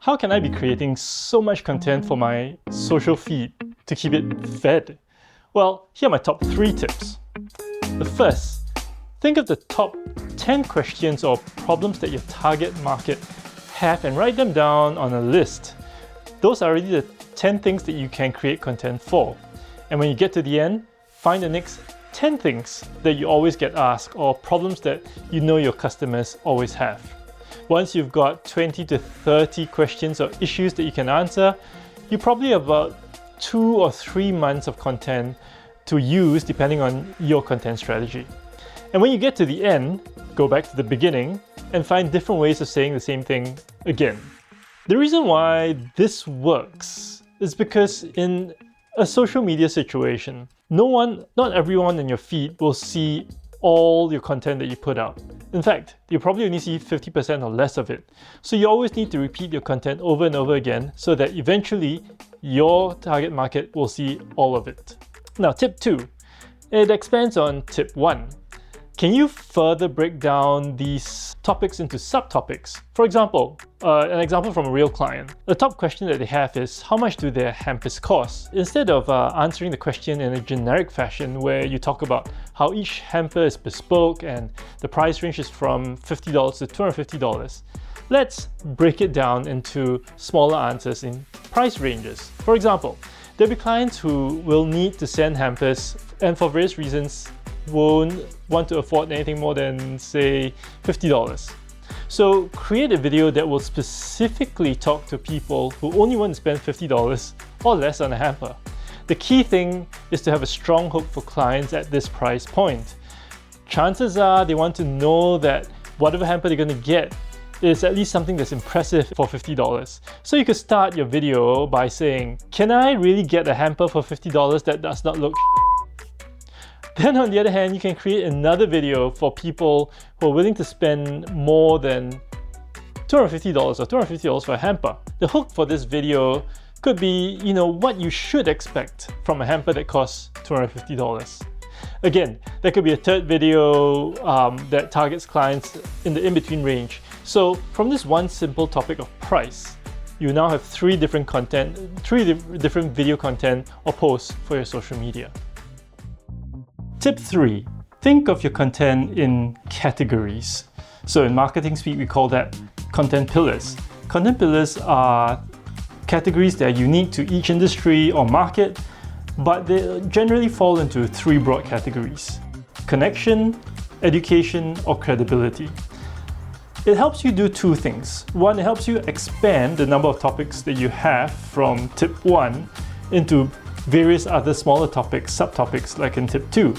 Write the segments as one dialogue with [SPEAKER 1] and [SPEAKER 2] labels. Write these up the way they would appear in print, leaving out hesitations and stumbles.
[SPEAKER 1] How can I be creating so much content for my social feed to keep it fed? Well, here are my top 3 tips. The first, think of the top 10 questions or problems that your target market have and write them down on a list. Those are already the 10 things that you can create content for. And when you get to the end, find the next 10 things that you always get asked or problems that you know your customers always have. Once you've got 20 to 30 questions or issues that you can answer, you probably have about 2 or 3 months of content to use depending on your content strategy. And when you get to the end, go back to the beginning and find different ways of saying the same thing again. The reason why this works is because in a social media situation, not everyone in your feed will see all your content that you put out. In fact, you probably only see 50% or less of it. So you always need to repeat your content over and over again so that eventually your target market will see all of it. Now, tip 2, it expands on tip 1. Can you further break down these topics into subtopics? For example, an example from a real client. The top question that they have is, how much do their hampers cost? Instead of answering the question in a generic fashion where you talk about how each hamper is bespoke and the price range is from $50 to $250, let's break it down into smaller answers in price ranges. For example, there'll be clients who will need to send hampers and for various reasons won't want to afford anything more than, say, $50. So create a video that will specifically talk to people who only want to spend $50 or less on a hamper. The key thing is to have a strong hook for clients at this price point. Chances are they want to know that whatever hamper they're going to get is at least something that's impressive for $50. So you could start your video by saying, can I really get a hamper for $50 that does not look Then on the other hand, you can create another video for people who are willing to spend more than $250 or $250 for a hamper. The hook for this video could be, what you should expect from a hamper that costs $250. Again, there could be a third video that targets clients in the in-between range. So from this one simple topic of price, you now have 3 different video content or posts for your social media. Tip 3, think of your content in categories. So in marketing speak, we call that content pillars. Content pillars are categories that are unique to each industry or market, but they generally fall into 3 broad categories: connection, education, or credibility. It helps you do 2 things. One, it helps you expand the number of topics that you have from tip 1 into various other smaller topics, subtopics like in tip 2.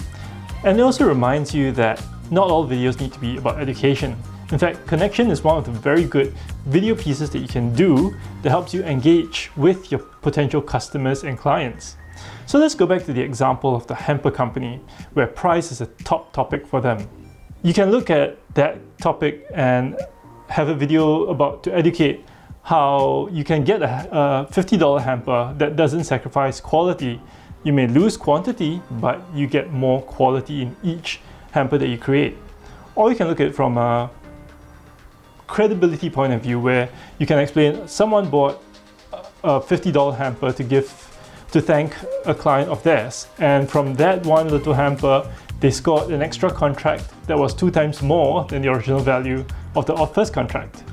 [SPEAKER 1] And it also reminds you that not all videos need to be about education. In fact, connection is one of the very good video pieces that you can do that helps you engage with your potential customers and clients. So let's go back to the example of the hamper company where price is a top topic for them. You can look at that topic and have a video to educate how you can get a $50 hamper that doesn't sacrifice quality. You may lose quantity, but you get more quality in each hamper that you create. Or you can look at it from a credibility point of view where you can explain someone bought a $50 hamper to thank a client of theirs, and from that one little hamper they scored an extra contract that was 2 times more than the original value of the first contract.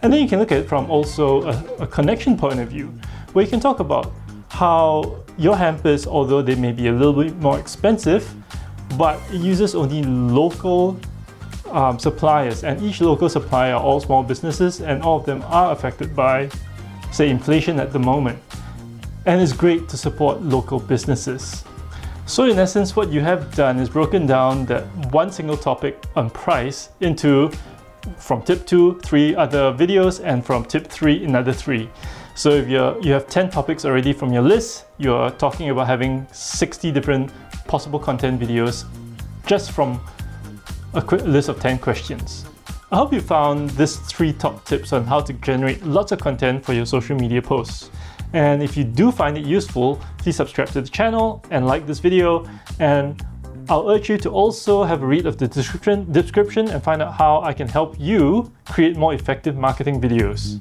[SPEAKER 1] And then you can look at it from also a connection point of view, where you can talk about how your hampers, although they may be a little bit more expensive, but it uses only local suppliers, and each local supplier are all small businesses, and all of them are affected by, say, inflation at the moment. And it's great to support local businesses. So in essence, what you have done is broken down that one single topic on price into, from tip 2, 3 other videos, and from tip 3, another 3. So if you have 10 topics already from your list, you're talking about having 60 different possible content videos just from a quick list of 10 questions. I hope you found these 3 top tips on how to generate lots of content for your social media posts. And if you do find it useful, please subscribe to the channel and like this video, and I'll urge you to also have a read of the description and find out how I can help you create more effective marketing videos.